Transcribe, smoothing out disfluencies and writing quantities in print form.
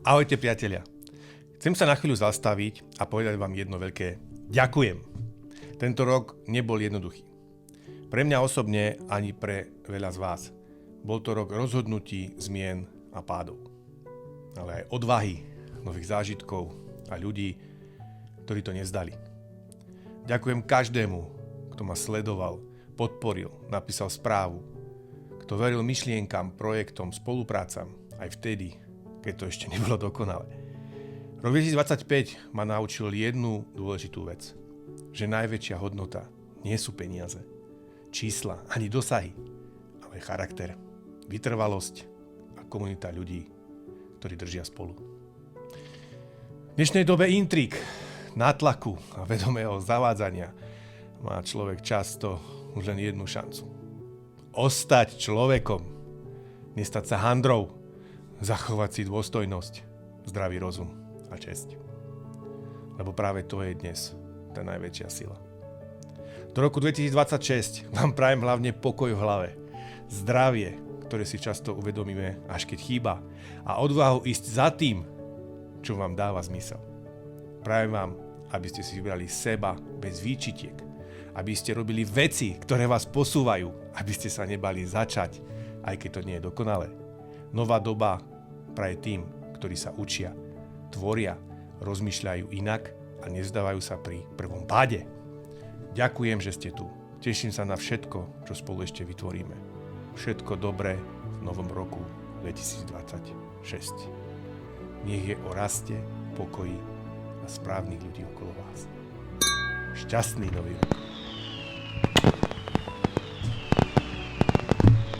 Ahojte priatelia. Chcem sa na chvíľu zastaviť a povedať vám jedno veľké ďakujem. Tento rok nebol jednoduchý. Pre mňa osobne ani pre veľa z vás. Bol to rok rozhodnutí, zmien a pádov. Ale aj odvahy, nových zážitkov a ľudí, ktorí to nevzdali. Ďakujem každému, kto ma sledoval, podporil, napísal správu, kto veril myšlienkam, projektom, spoluprácam aj vtedy, keď to ešte nebolo dokonalé. Rok 2025 ma naučil jednu dôležitú vec, že najväčšia hodnota nie sú peniaze, čísla ani dosahy, ale charakter, vytrvalosť a komunita ľudí, ktorí držia spolu. V dnešnej dobe intríg, nátlaku a vedomého zavádzania má človek často už len jednu šancu. Ostať človekom, nestať sa handrou, zachovať si dôstojnosť, zdravý rozum a česť. Lebo práve to je dnes tá najväčšia sila. Do roku 2026 vám prajem hlavne pokoj v hlave, zdravie, ktoré si často uvedomíme, až keď chýba, a odvahu ísť za tým, čo vám dáva zmysel. Prajem vám, aby ste si vybrali seba bez výčitiek, aby ste robili veci, ktoré vás posúvajú, aby ste sa nebali začať, aj keď to nie je dokonalé. Nová doba praje tým, ktorí sa učia, tvoria, rozmýšľajú inak a nevzdávajú sa pri prvom páde. Ďakujem, že ste tu. Teším sa na všetko, čo spolu ešte vytvoríme. Všetko dobré v novom roku 2026. Nech je o raste, pokoji a správnych ľudí okolo vás. Šťastný nový rok.